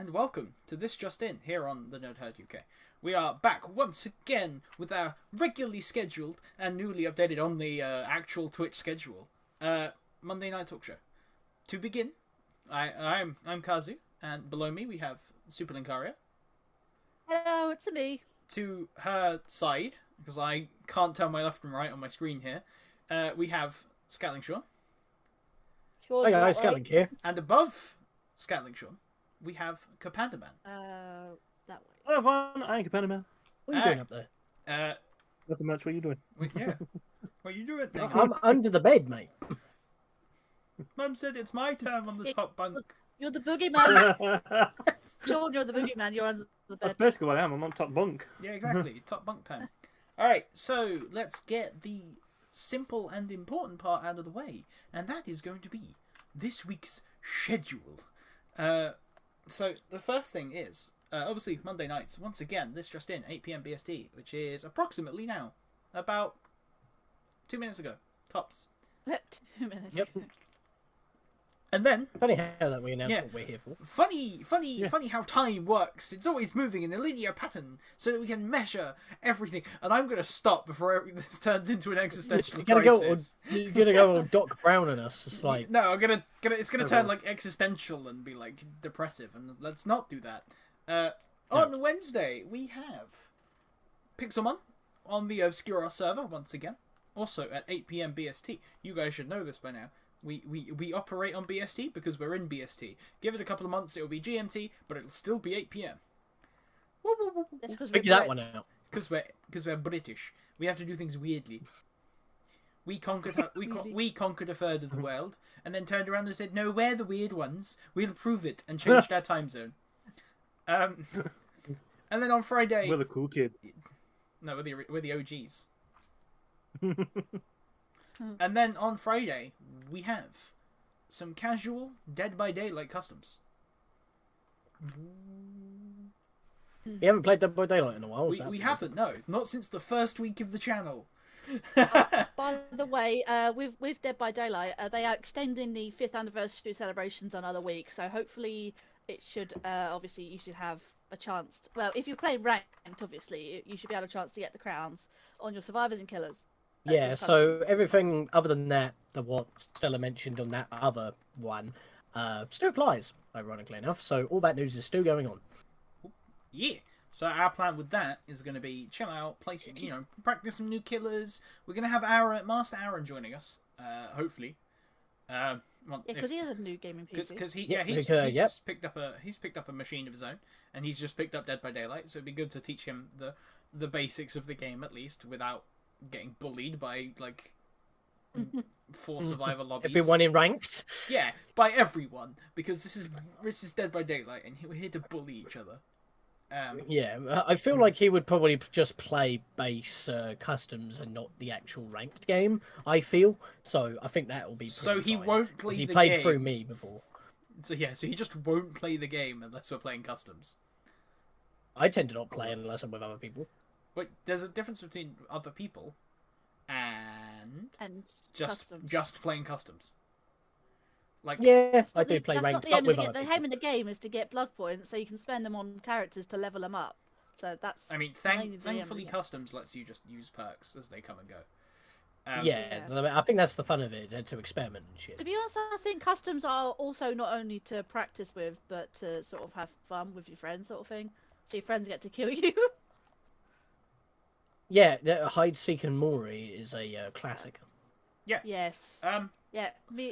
and welcome to This Just In here on the Nerd Herd UK. We are back once again with our regularly scheduled and newly updated on the actual Twitch schedule Monday Night Talk Show. To begin, I'm Kazu, and below me we have SuperLINKARIO. Hello, it's me. To her side, because I can't tell my left and right on my screen here, we have Scatlink Sean. Sure, Hi guys, Scatlink here. And above Scatlink Sean, we have Kapanda Man. That way. Hello everyone, I'm Kapanda Man. What are you doing up there? Nothing much, what are you doing? Yeah. What are you doing? I'm under the bed, mate. Mum said it's my turn on the top bunk. You're the boogeyman. Sean, you're the boogeyman. You're under the That's bed. basically what I am, I'm on top bunk. Yeah, exactly. Top bunk time. Alright, so let's get the simple and important part out of the way. And that is going to be this week's schedule. So the first thing is, obviously Monday nights, once again, this just in, 8 PM BST, which is approximately now, about 2 minutes ago, tops. 2 minutes. Yep. And then, Funny how that we announce what we're here for. funny how time works. It's always moving in a linear pattern so that we can measure everything. And I'm going to stop before this turns into an existential crisis. You're gonna go all Doc Brown on us. It's like No, it's gonna turn like existential and be like depressive, and let's not do that. On Wednesday we have Pixelmon on the Obscuros server once again, also at 8 PM BST. You guys should know this by now. We operate on BST because we're in BST. Give it a couple of months, it'll be GMT, but it'll still be 8 PM. That's because figure that one out. Because we're British. We have to do things weirdly. We conquered we conquered a third of the world, and then turned around and said, "No, we're the weird ones. We'll prove it," and changed our time zone. And then on Friday, We're the cool kid. no, we're the OGs. And then on Friday we have some casual Dead by Daylight customs. We haven't played Dead by Daylight in a while. We haven't, no, not since the first week of the channel. By the way, with Dead by Daylight, they are extending the 5th anniversary celebrations another week. So hopefully, it should. Obviously, you should have a chance. Well, if you're playing ranked, obviously, you should be able a chance to get the crowns on your survivors and killers. Yeah, so everything other than that, what Stella mentioned on that other one, still applies, ironically enough. So all that news is still going on. Yeah. So our plan with that is going to be chill out, play some, practice some new killers. We're going to have Master Aaron joining us, hopefully. Because he has a new gaming PC. Because he's just picked up a machine of his own, and he's just picked up Dead by Daylight. So it'd be good to teach him the basics of the game at least without getting bullied by like 4 survivor lobbies. Everyone in ranked. Yeah, by everyone, because this is Dead by Daylight, and we're here to bully each other. Yeah, I feel like he would probably just play base customs and not the actual ranked game. I feel so. I think that will be. So he fine, won't play. He the played game. through me before. So he just won't play the game unless we're playing customs. I tend to not play unless I'm with other people. But there's a difference between other people and customs. just playing customs. Like yeah, I do play ranked, but with other the people. aim of the game is to get blood points, so you can spend them on characters to level them up. So that's. I mean, thankfully, customs lets you just use perks as they come and go. Yeah, I think that's the fun of it, to experiment and shit. To be honest, I think customs are also not only to practice with, but to sort of have fun with your friends, sort of thing. So your friends get to kill you. Yeah, Hide, Seek, and Mori is a classic. Yeah. Yes. Yeah.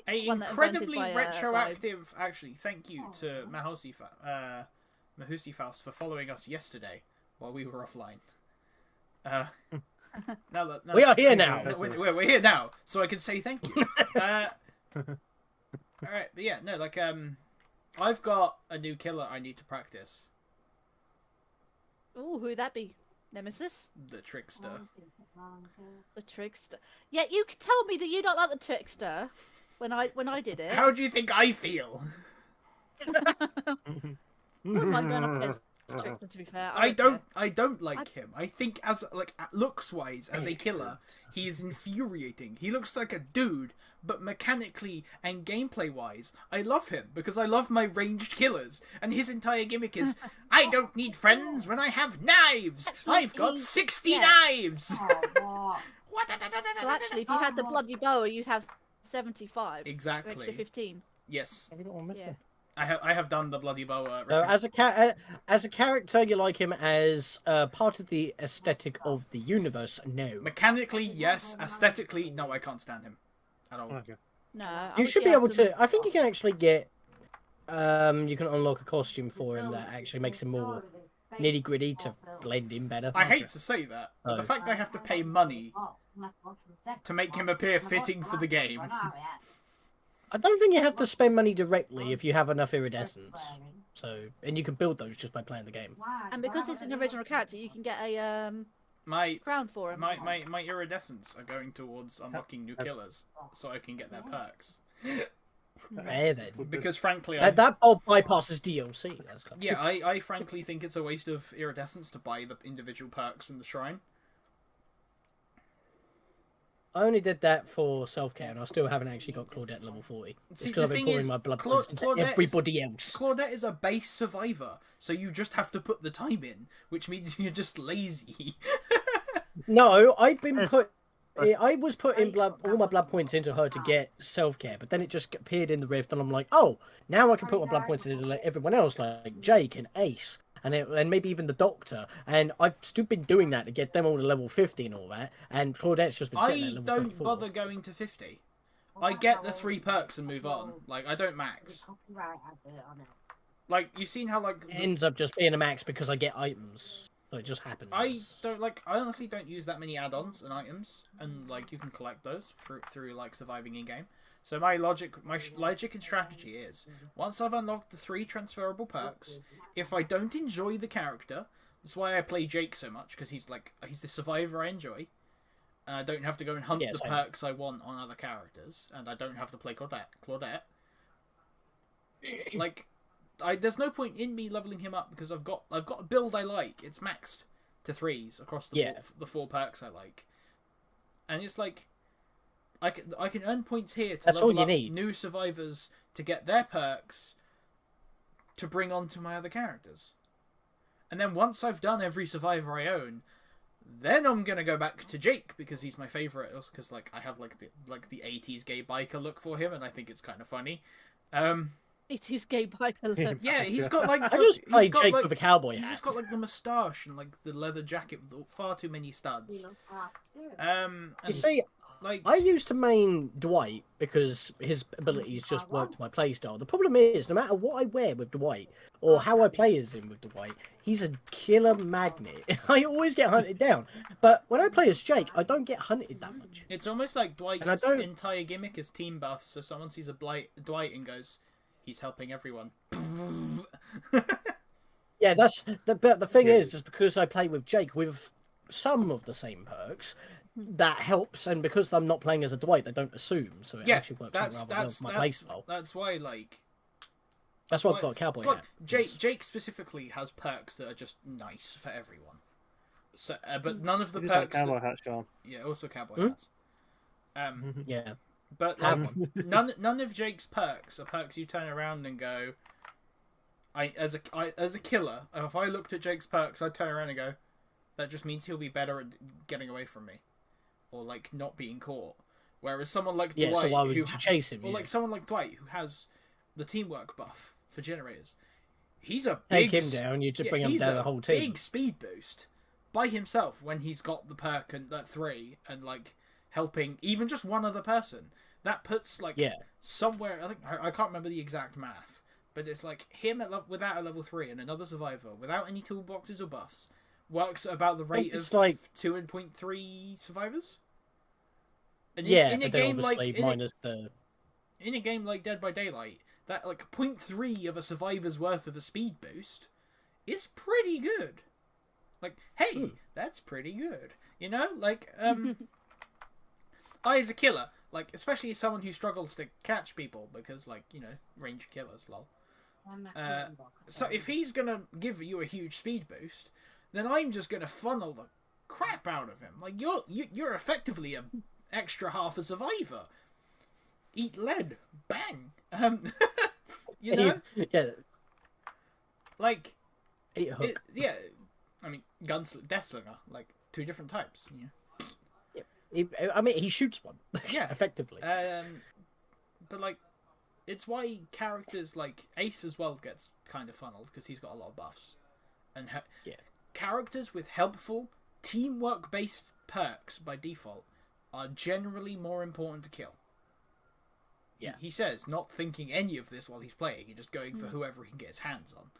Incredibly retroactive. Actually, thank you to Mahusi Faust for following us yesterday while we were offline. We are here now. We're here now, so I can say thank you. All right, but yeah, no, like I've got a new killer I need to practice. Ooh, who'd that be? Nemesis? The Trickster. The Trickster. Yeah, you could tell me that you don't like the Trickster when I did it. How do you think I feel? Who am I going up against? Trickster, to be fair. I care. don't like him. I think as like looks wise as a killer, he is infuriating. He looks like a dude, but mechanically and gameplay wise, I love him because I love my ranged killers. And his entire gimmick is, I don't need friends when I have knives. I've got 60 knives. Well, actually, if you had the bloody boa, you'd have 75. Exactly. An extra 15. Yes. Have we got one missing? Yeah. I have done the bloody boa. As a character, you like him as part of the aesthetic of the universe. No, Mechanically, yes. Aesthetically, no. I can't stand him at all. Okay. No, I you wish should he be had able some- to. I think you can actually get. You can unlock a costume for him that actually makes him more nitty gritty to blend in better. I hate to say that, but the fact I have to pay money to make him appear fitting for the game. I don't think you have to spend money directly if you have enough iridescence. So, and you can build those just by playing the game. And because it's an original character, you can get a My crown for him. my iridescents are going towards unlocking new killers, so I can get their perks. There then. Because frankly, That all bypasses DLC. That's kind of... yeah, I frankly think it's a waste of iridescence to buy the individual perks from the shrine. I only did that for self-care, and I still haven't actually got Claudette level 40. It's See, because the I've been thing pouring is, my blood Cla- points into Claudette is- everybody else. Claudette is a base survivor, so you just have to put the time in, which means you're just lazy. No, I was putting all my blood points into her to get self-care, but then it just appeared in the rift, and I'm like, oh, now I can put my blood points into like everyone else, like Jake and Ace, and maybe even the Doctor, and I've still been doing that to get them all to level 50 and all that, and Claudette's just been sitting I at level don't 24. bother going to 50. I get the 3 perks and move on. Like, I don't max. Like, you've seen how, like... It ends up just being a max because I get items. So it just happens. I honestly don't use that many add-ons and items, and, like, you can collect those through like, surviving in-game. So my logic and strategy is, once I've unlocked the 3 transferable perks, if I don't enjoy the character, that's why I play Jake so much, because he's the survivor I enjoy, and I don't have to go and hunt the perks I want on other characters, and I don't have to play Claudette. Like, there's no point in me leveling him up because I've got a build I like. It's maxed to 3s across the 4 perks I like, and it's like I can earn points here to level up new survivors to get their perks to bring on to my other characters, and then once I've done every survivor I own, then I'm gonna go back to Jake because he's my favorite. Because like I have like the 80s gay biker look for him, and I think it's kind of funny. It is gay biker look. Yeah, he's got like... I just play Jake with a cowboy hat. He's just got like the moustache and like the leather jacket with far too many studs. And, You see, like... I used to main Dwight because his abilities just worked my playstyle. The problem is, no matter what I wear with Dwight, or how I play as him with Dwight, he's a killer magnet. I always get hunted down. But when I play as Jake, I don't get hunted that much. It's almost like Dwight's entire gimmick is team buffs, so someone sees a Dwight and goes, he's helping everyone. Yeah, but the thing is because I play with Jake with some of the same perks, that helps, and because I'm not playing as a Dwight, they don't assume, so it actually works out rather well with my playstyle. That's why, like... That's why I've got a cowboy hat. Jake specifically has perks that are just nice for everyone. So, but none of the perks... Like cowboy hats, Sean. Yeah, also cowboy hats. Yeah. But like, none of Jake's perks are perks you turn around and go... As a killer, if I looked at Jake's perks, I'd turn around and go, that just means he'll be better at getting away from me. Or, like, not being caught. Whereas someone like Dwight... so why would you chase him? Or, like, someone like Dwight, who has the teamwork buff for generators. He's a big... Take him down, you just bring him down the whole team. He's a big speed boost by himself when he's got the perk and that 3 and, like, helping even just one other person. That puts, like, somewhere... I can't remember the exact math, but it's like him without a level 3 and another survivor without any toolboxes or buffs works at about the rate of like 2.3 survivors. And in a game like in a game like Dead by Daylight, that like 0.3 of a survivor's worth of a speed boost is pretty good. Like, hey, that's pretty good. You know, like I as a killer, like especially as someone who struggles to catch people because like, you know, ranged killers, lol. So if he's gonna give you a huge speed boost, then I'm just gonna funnel the crap out of him. Like you're effectively a extra half a survivor. Eat lead, bang. You know, yeah, like eat a hook. yeah. I mean, deathslinger, like 2 different types. Yeah. I mean, he shoots one. Yeah, effectively. But like, it's why characters like Ace as well gets kind of funneled because he's got a lot of buffs, and characters with helpful teamwork-based perks by default are generally more important to kill. Yeah, he says not thinking any of this while he's playing, and just going for whoever he can get his hands on.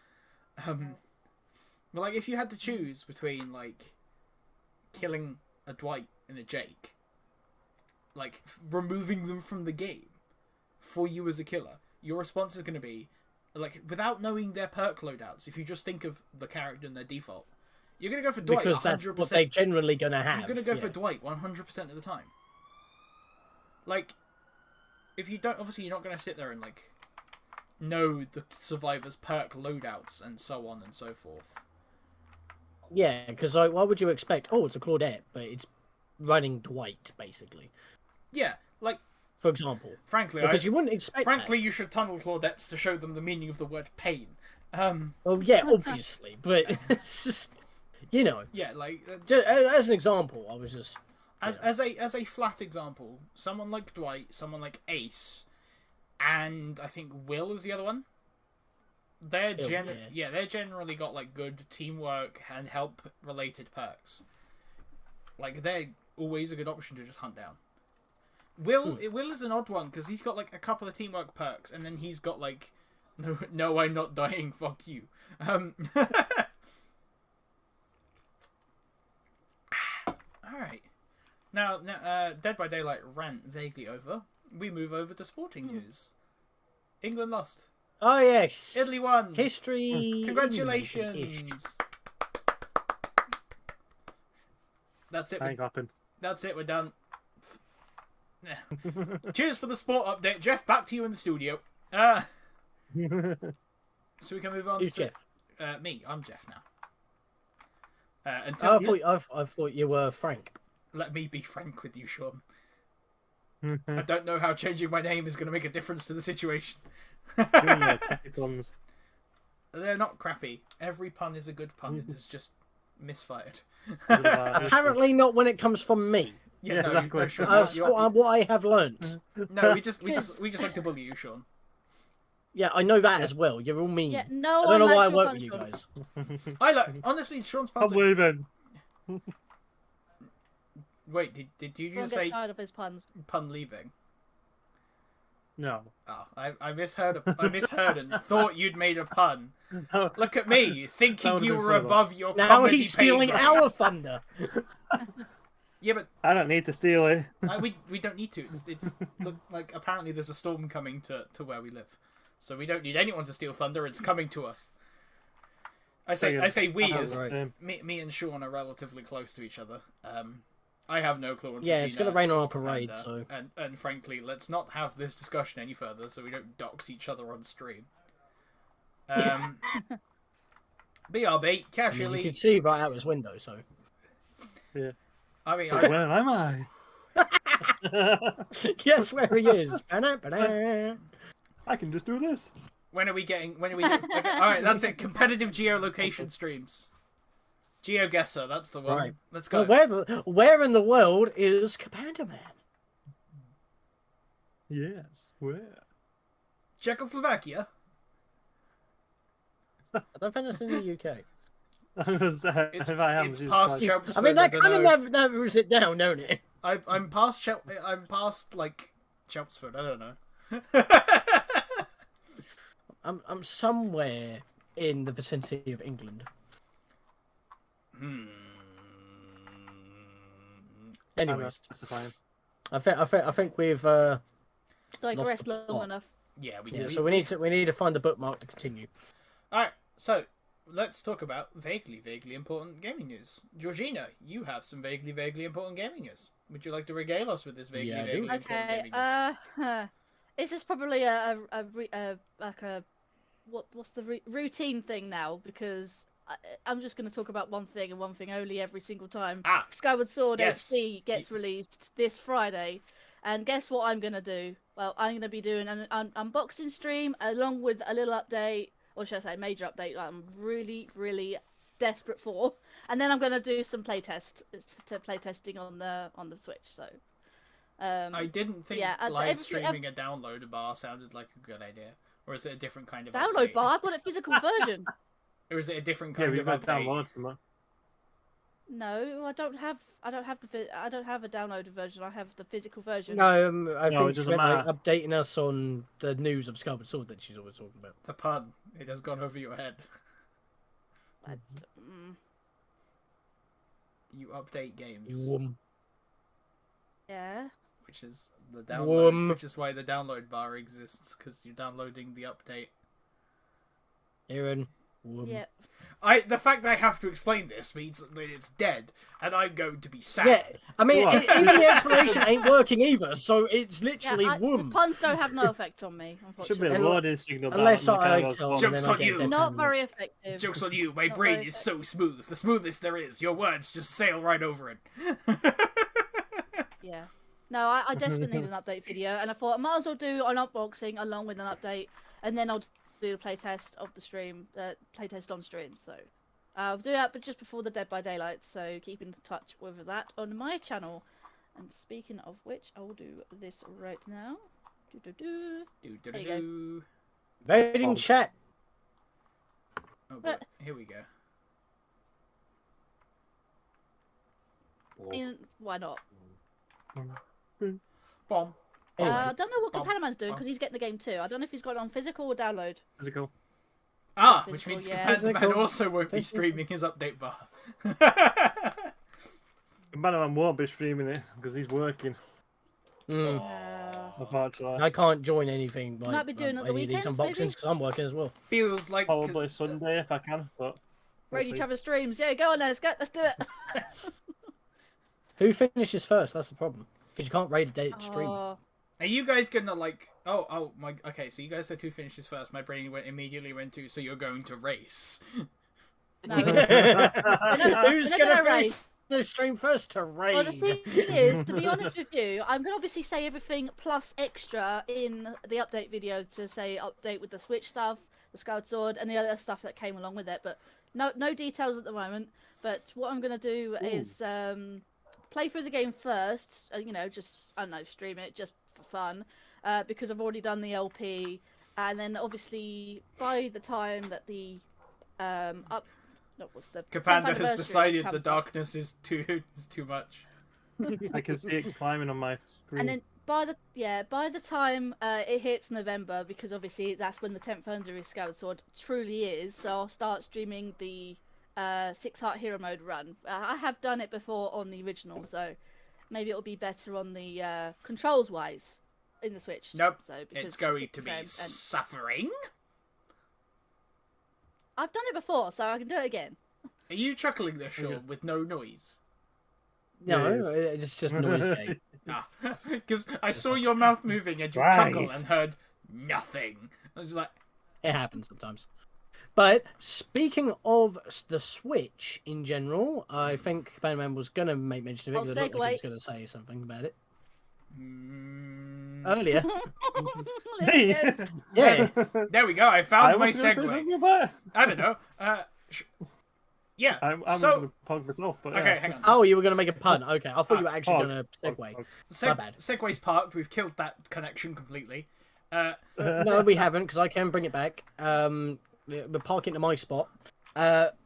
But like, if you had to choose between like killing a Dwight and a Jake, like removing them from the game for you as a killer, your response is going to be like, without knowing their perk loadouts. If you just think of the character and their default, you're going to go for Dwight. Because 100%. that's what they're generally going to have. You're going to go for Dwight 100% of the time. Like, if you don't, obviously you're not going to sit there and like know the survivor's perk loadouts and so on and so forth. Yeah, because like, why would you expect? Oh, it's a Claudette, but it's running Dwight basically. Yeah, like, for example. Frankly, because you wouldn't expect. Frankly, you should tunnel Claudettes to show them the meaning of the word pain. Well, yeah, obviously, but it's just, you know. Yeah, like just, as an example, I was just as a flat example, someone like Dwight, someone like Ace, and I think Will is the other one. They're they're generally got like good teamwork and help related perks. Like, they're always a good option to just hunt down. Will is an odd one because he's got like a couple of teamwork perks, and then he's got like no I'm not dying, fuck you. All right. Now, Dead by Daylight rant vaguely over. We move over to sporting news. England lost. Oh yes, Italy won. History. Congratulations. That's it. That's it. We're done. Cheers for the sport update, Jeff. Back to you in the studio. So we can move on. Who's to Jeff? Me. I'm Jeff now. I thought you were Frank. Let me be frank with you, Sean. I don't know how changing my name is going to make a difference to the situation. They're not crappy. Every pun is a good pun. It is just misfired. Apparently not when it comes from me. Yeah, no, exactly. Sean, what I have learnt. No, we just like to bully you, Sean. Yeah, I know that as well. You're all mean. Yeah, no, I don't know why I actual work with you punishment. guys. I like, honestly, Sean's puns. I'm leaving. Wait, did you Sean just gets say tired of his puns. pun leaving? No. Oh, I misheard. I misheard and thought you'd made a pun. No. Look at me, thinking you were above your Now comedy he's stealing pay grade. our thunder. Yeah, but I don't need to steal it. we don't need to. It's look, like, apparently there's a storm coming to where we live, so we don't need anyone to steal thunder. It's coming to us. I say we as me and Sean are relatively close to each other. I have no clue on Yeah, it's going to rain on our parade, and, so... And frankly, let's not have this discussion any further so we don't dox each other on stream. BRB, casually... You can see right out his window, so... Yeah. I mean, Where am I? Guess where he is. I can just do this. When are we okay, alright, that's it. Competitive geolocation streams. GeoGuessr, that's the one. Right. Let's go. Well, where in the world is Kapanda Man? Yes, where? Czechoslovakia? I don't think that's in the UK. It's past Chelmsford. I mean, that kind of narrows it down, don't it? I'm past like Chelmsford. I don't know. I'm somewhere in the vicinity of England. Anyways, I think we've digressed long enough. Yeah, we yeah. do. So we need to find the bookmark to continue. All right, so let's talk about vaguely important gaming news. Georgina, you have some vaguely important gaming news. Would you like to regale us with this vaguely important gaming news? This is probably a what's the routine thing now, because I'm just going to talk about one thing and one thing only every single time. Skyward Sword yes. HD gets released this Friday, and guess what I'm going to do? Well, I'm going to be doing an unboxing stream along with a little update, or should I say major update that I'm really, really desperate for, and then I'm going to do some playtesting on the Switch. So I didn't think live streaming a download bar sounded like a good idea. Or is it a different kind of download update? bar? I've got a physical version. Or is it a different kind of got update? downloads from that. No, I don't have a downloaded version. I have the physical version. No, I think it she's doesn't like matter. updating us on the news of Skyward Sword that she's always talking about. The pun. It has gone over your head. You update games. Yeah. Which is the download. Which is why the download bar exists, because you're downloading the update. Aaron. Yeah. The fact that I have to explain this means that it's dead, and I'm going to be sad. Yeah, I mean, even the explanation ain't working either, so it's literally the puns don't have no effect on me, unfortunately. Should be a loading signal. Unless I tell them, Jokes then I on get you. dead Not pan. very effective. Joke's on you, my brain is so smooth. The smoothest there is. Your words just sail right over it. Yeah. No, I desperately need an update video, and I thought I might as well do an unboxing along with an update, and then I'll do a playtest of the stream, playtest on stream. So I'll do that, but just before the Dead by Daylight. So keep in touch with that on my channel. And speaking of which, I'll do this right now. There you go. Voting chat. Oh, boy. Here we go. Why not? Bomb. I don't know what Kapanda doing because he's getting the game too. I don't know if he's got it on physical or download. Physical. Which means yeah. Kapanda also won't be streaming his update bar. Kapanda won't be streaming it because he's working. I can't join anything. Like, might be doing it the these weekends, unboxings because I'm working as well. Feels like Probably Sunday if I can, but Radio Travel streams. Yeah, go on, let's do it. Who finishes first? That's the problem. Because you can't raid a stream. Are you guys gonna like? Oh my. Okay, so you guys said who finishes first. My brain immediately went to. So you're going to race. No, Who's gonna finish the stream first to raid? Well, the thing is, to be honest with you, I'm gonna obviously say everything plus extra in the update video to say update with the Switch stuff, the Skyward Sword, and the other stuff that came along with it. But no details at the moment. But what I'm gonna do is play through the game first. Just I don't know, stream it just for fun, because I've already done the LP, and then obviously by the time that the Kapanda has decided the darkness is too much. I can see it climbing on my screen. And then by the time it hits November, because obviously that's when the 10th anniversary Skyward Sword truly is, so I'll start streaming the 6-heart hero mode run. I have done it before on the original, so maybe it'll be better on the controls wise in the Switch. Nope, so, it's going to be suffering. I've done it before, so I can do it again. Are you chuckling this, Sean, with no noise? No, it's just noise gate. Because I saw your mouth moving and you chuckled and heard nothing. I was like, it happens sometimes. But speaking of the Switch in general, I think Batman was going to make mention of it because I looked like he was going to say something about it. Earlier. Yeah. There we go. I found my segue. I don't know. Yeah. I'm so going to punk myself. But okay, hang on. Oh, you were going to make a pun. Okay, I thought you were actually going to segue. My bad. Segway's parked. We've killed that connection completely. No, we haven't, because I can bring it back. We're parking to my spot.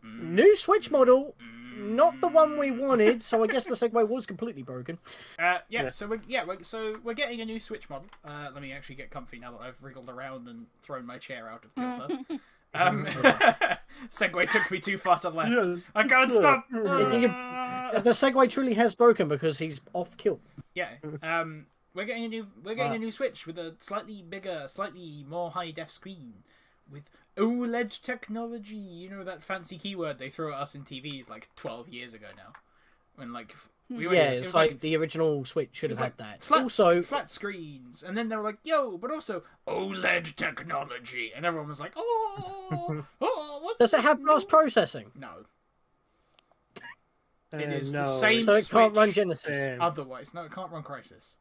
New Switch model. Not the one we wanted, so I guess the segue was completely broken. So we're getting a new Switch model. Let me actually get comfy now that I've wriggled around and thrown my chair out of kilter. Segue took me too far to the left. Yeah, I can't stop. The segue truly has broken because he's off kilt. Yeah. We're getting a new Switch with a slightly bigger, slightly more high def screen with OLED technology. You know that fancy keyword they throw at us in TVs like 12 years ago now. when like Yeah, it's like the original Switch should have had that. Flat screens, and then they were like, "Yo," but also OLED technology, and everyone was like, "Oh, what's Does it this have new-" fast processing? No, it is no. the same. So it can't run Switch Genesis. Otherwise, no, it can't run Crisis.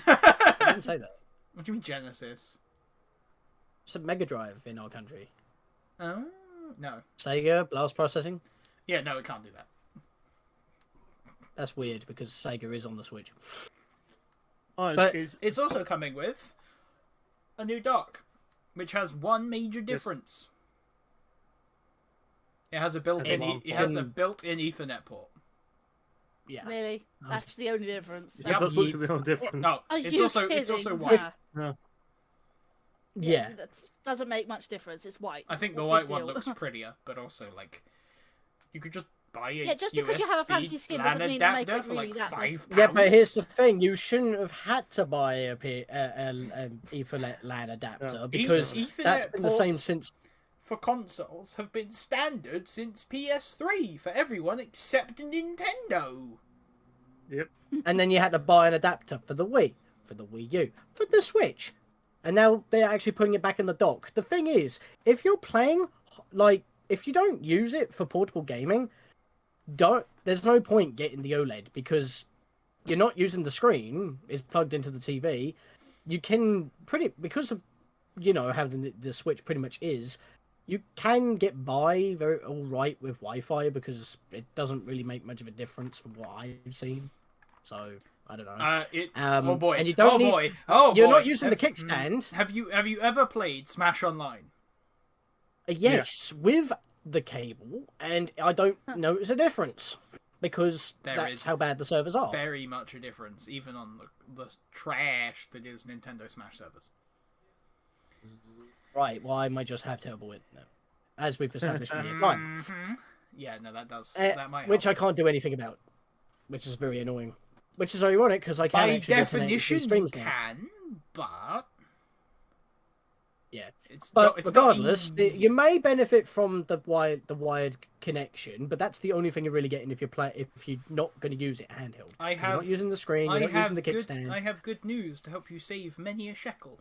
I didn't say that. What do you mean Genesis? It's a Mega Drive in our country. Oh no. Sega, blast processing. Yeah, no, it can't do that. That's weird because Sega is on the Switch. Oh, But- It's also coming with a new dock, which has one major difference. It has a built-in. It has a built-in Ethernet port. Yeah. Really? That's the only difference. Yep. That's literally no difference. No, Are it's you also kidding? white. Nah. Yeah. That doesn't make much difference. It's white. I think the What white big one deal? looks prettier, but also like you could just buy a Yeah, just because you have a fancy skin LAN doesn't mean it make adapter it for really like that big. £5. Yeah, but here's the thing: you shouldn't have had to buy a Ethernet LAN adapter No. because Ethernet that's been the same ports since. for consoles have been standard since PS3 for everyone except Nintendo. Yep. And then you had to buy an adapter for the Wii, for the Wii U, for the Switch, and now they're actually putting it back in the dock. The thing is, if you're playing, like, if you don't use it for portable gaming, there's no point getting the OLED because you're not using the screen. It's plugged into the TV. You can because of how the Switch pretty much is. You can get by very all right with Wi-Fi because it doesn't really make much of a difference from what I've seen. So I don't know. Oh boy! And you don't need. Boy! Oh You're boy! not using the kickstand. Have you ever played Smash Online? Yes, with the cable, and I don't notice a difference because There is how bad the servers are. Very much a difference, even on the trash that is Nintendo Smash servers. Right, well, I might just have terrible internet, as we've established many a time. Mm-hmm. Yeah, no, that does. That might help. Which I can't do anything about, which is very annoying. Which is ironic because I can By actually definition, you streams now. can, but Yeah, it's but not, it's regardless, not easy. you may benefit from the wired connection, but that's the only thing you're really getting if you're not going to use it handheld. You're not using the screen. You're not using the kickstand. I have good news to help you save many a shekel.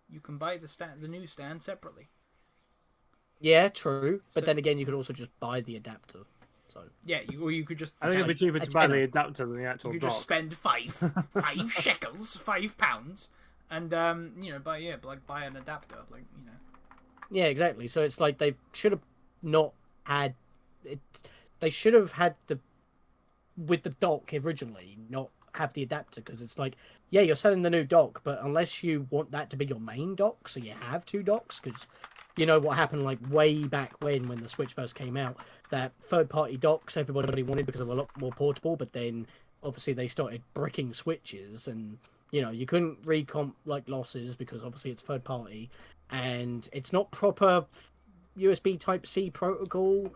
You can buy the new stand separately. Yeah, true. But So- then again, you could also just buy the adapter. So Yeah, you could just. I think it'd be cheaper a to buy the tenner. adapter than the actual You could dock. just spend five shekels, £5, and buy an adapter, yeah, exactly. So it's like they should have not had it. They should have had with the dock originally, not have the adapter because it's like, yeah, you're selling the new dock, but unless you want that to be your main dock, so you have two docks because. You know what happened like way back when the Switch first came out, that third-party docks everybody wanted because they were a lot more portable, but then obviously they started bricking Switches and, you couldn't recomp like losses because obviously it's third-party and it's not proper USB Type-C protocol,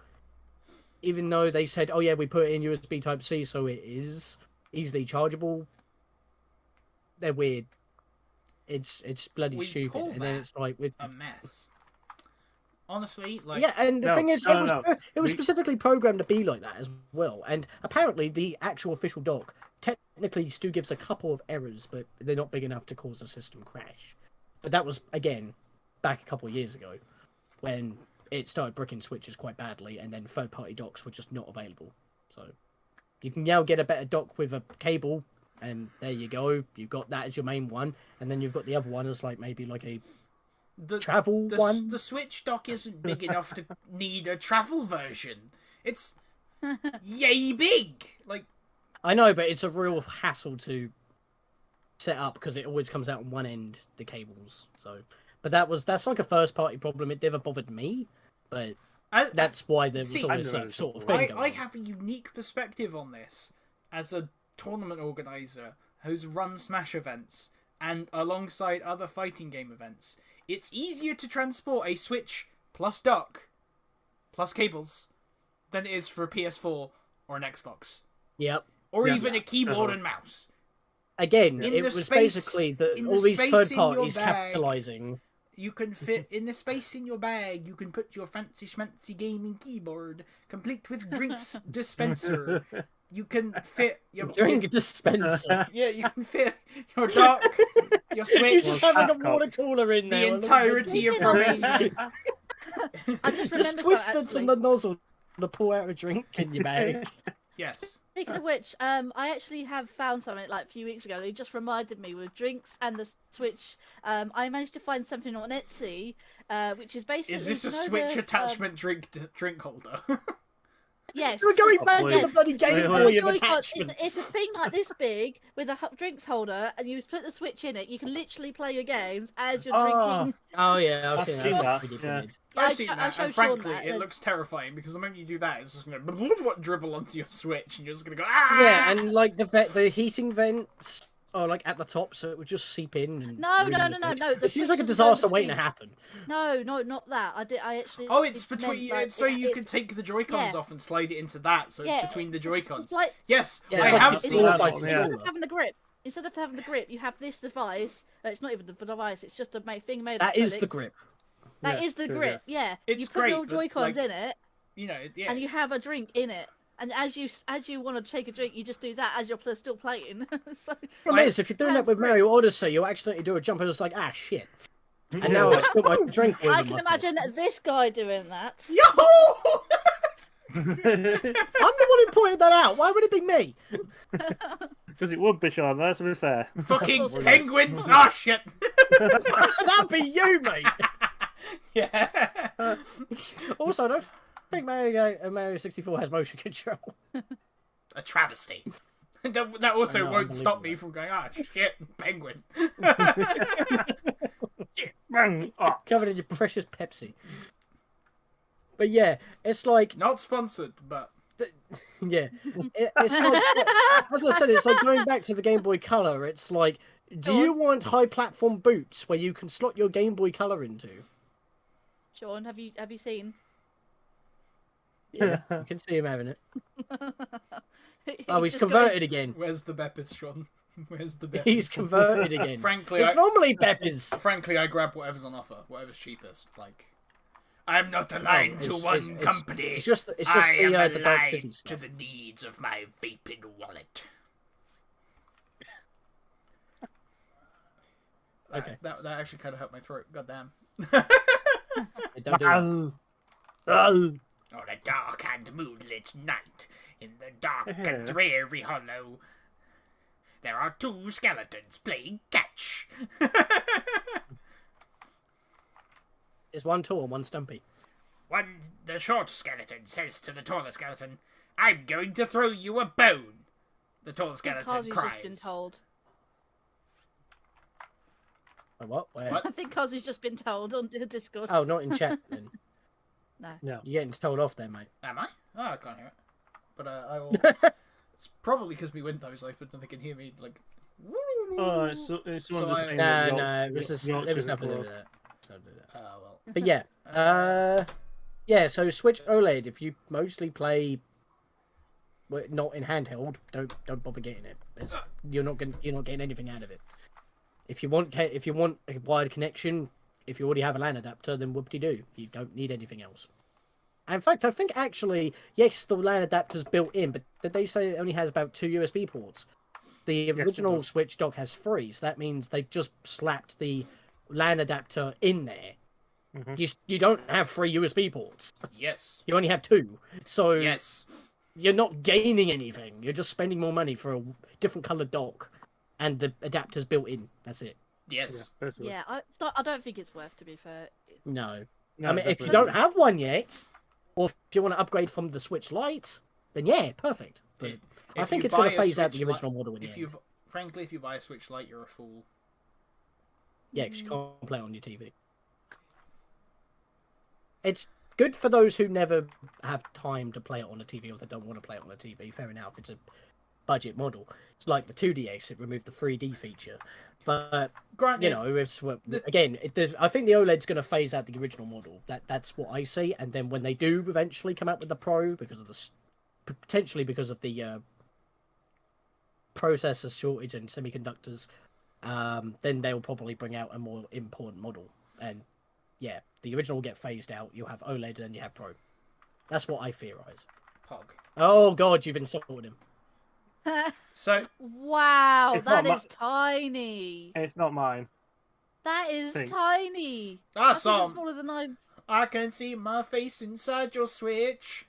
even though they said, oh yeah, we put it in USB Type-C so it is easily chargeable. They're weird. It's bloody We stupid. call And then that it's like with a mess. Honestly, like yeah, and the No, thing is, no, it was no. it was We- specifically programmed to be like that as well. And apparently, the actual official dock technically still gives a couple of errors, but they're not big enough to cause a system crash. But that was again back a couple of years ago when it started bricking Switches quite badly, and then third-party docks were just not available. So you can now get a better dock with a cable, and there you go. You've got that as your main one, and then you've got the other one as like maybe like a travel one. The Switch dock isn't big enough to need a travel version. It's yay big. Like I know, but it's a real hassle to set up because it always comes out on one end, the cables. So, but that's like a first party problem. It never bothered me, but that's why there was See, always I know a it's sort of a thing I going on. have a unique perspective on this as a tournament organizer who's run Smash events and alongside other fighting game events. It's easier to transport a Switch plus dock plus cables than it is for a PS4 or an Xbox. Yep. Or Yeah. even a keyboard Uh-huh. and mouse. Again, In it the was space- basically in all the these space third in your parties bag. capitalizing. You can fit in the space in your bag. You can put your fancy schmancy gaming keyboard, complete with drinks dispenser, you can fit your Drink dispenser. Yeah, you can fit your dock, your Switch, You just have like a Well, water cooler in the there. entirety of Speaking of Rubik's. I just Just remember twist something, it actually. on the nozzle to pour out a drink in your bag. Yes. Speaking of which, I actually have found something like a few weeks ago. They just reminded me with drinks and the Switch. I managed to find something on Etsy, which is basically. Is this a you know Switch the, attachment drink holder? Yes. We're going back to Yes. the bloody Game Wait, Boy of Joy-Con, attachments. it's a thing like this big with a drinks holder, and you put the Switch in it. You can literally play your games as you're drinking. Oh yeah, I've I've seen seen that. that, That's really yeah. good. I've seen I that, showed and Sean frankly, that. it There's- looks terrifying because the moment you do that, it's just going to dribble onto your Switch, and you're just going to go ah. Yeah, and like the heating vents are like at the top, so it would just seep in. And No. ruin the Switch. The It seems Switch like a doesn't go disaster waiting to between- happen. No, not that. I actually. Oh, it's between. meant, like, It's so you can it's- take the Joy-Cons yeah. off and slide it into that, so it's yeah, between the it's- Joy-Cons. It's like Yes, Yeah, I it's like have it's seen more that. like one. yeah. instead of having the grip. Instead of having the grip, you have this device. It's not even the device. It's just a thing made. That of is the acrylic. grip. That Yeah, is the true, grip. Yeah. It's you put great, your but, Joy-Cons like, in it, You know, yeah. and you have a drink in it. And as you want to take a drink, you just do that as you're still playing. So Problem is, if you're doing that with That's Mario Odyssey, you accidentally do a jump and it's like, ah, shit. And now I spilled my drink. all I over can myself. imagine this guy doing that. Yo! I'm the one who pointed that out. Why would it be me? Because it would be, Sean. Let's be fair. Fucking Of course it is. penguins! Oh shit! That'd be you, mate. Yeah. Also, I don't think Mario 64 has motion control. A travesty. That also I know, won't stop unbelievable. me from going, ah, shit, penguin. Oh, Covered in your precious Pepsi. But yeah, it's like, Not sponsored, but yeah, it's like, as I said, it's like going back to the Game Boy Color. It's like, do you want high platform boots where you can slot your Game Boy Color into? Sean, have you seen? Yeah, you can see him having it. Oh, he's just got converted again. where's the Beppis, Sean? Where's the Beppis? He's converted again. Frankly, It's normally Beppis. frankly, I grab whatever's on offer, whatever's cheapest. Like, I'm not aligned to one company. It's just I the am dark aligned fizzy to stuff. the needs of my vapid wallet. Okay. That actually kind of hurt my throat. Goddamn. Don't do that. oh. On a dark and moonlit night, in the dark and dreary hollow, there are two skeletons playing catch. It's one tall and one stumpy. The short skeleton says to the taller skeleton, "I'm going to throw you a bone." The taller skeleton Kazu's cries. just been told. Oh, what? Where? What? I think Kazu's just been told on Discord. Oh, not in chat then. No. Yeah. You're getting told off there, mate. Am I? Oh, I can't hear it. But I will. It's probably because my window's open and they can hear me like. Oh, it's one So of the I- things. No, it was just it was nothing to do with that. Oh well. But yeah, yeah. So Switch OLED. If you mostly play, well, not in handheld, don't bother getting it. You're not getting anything out of it. If you want a wired connection, if you already have a LAN adapter, then whoop-de-doo. You don't need anything else. And in fact, I think actually, yes, the LAN adapter's built in, but did they say it only has about 2 USB ports? The it original does. Switch dock has 3, so that means they've just slapped the LAN adapter in there. Mhm. You don't have 3 USB ports. Yes. You only have 2. So Yes. you're not gaining anything. You're just spending more money for a different colored dock, and the adapter's built in. That's it. Yes. Personally. Yeah, it's not. I don't think it's worth. To be fair. No. No, I mean, if you definitely. don't have one yet, or if you want to upgrade from the Switch Lite, then yeah, perfect. But I If think you it's going buy to a phase out Switch the Lite- original model in the If end. you, frankly, if you buy a Switch Lite, you're a fool. Yeah, 'cause you can't play it on your TV. It's good for those who never have time to play it on a TV or they don't want to play it on a TV. Fair enough, it's a budget model. It's like the 2DS, it removed the 3D feature. But, Granted, you know, it's again, I think the OLED's going to phase out the original model. That's what I see. And then when they do eventually come out with the Pro, because of potentially because of the processor shortage and semiconductors, then they'll probably bring out a more important model. And yeah, the original will get phased out. You'll have OLED and you have Pro. That's what I theorize. Pog. Oh god, you've insulted him. So Wow, It's not that is tiny. It's not mine. That is Think. tiny. that's That's even some. smaller than I. I can see my face inside your Switch,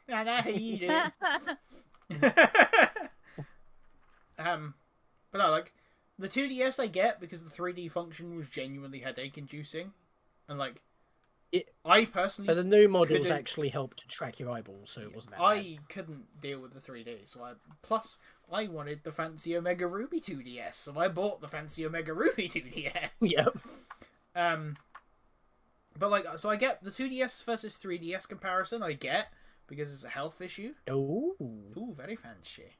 and I hate it. But no, like the 2DS I get because the 3D function was genuinely headache-inducing, and like I personally, But the new models couldn't- actually helped to track your eyeballs, so it wasn't that I couldn't deal with the 3D, so plus I wanted the fancy Omega Ruby 2DS, so I bought the fancy Omega Ruby 2DS. bad. Yep. But like, so I get the 2DS versus 3DS comparison. I get because it's a health issue. Ooh. Ooh, very fancy.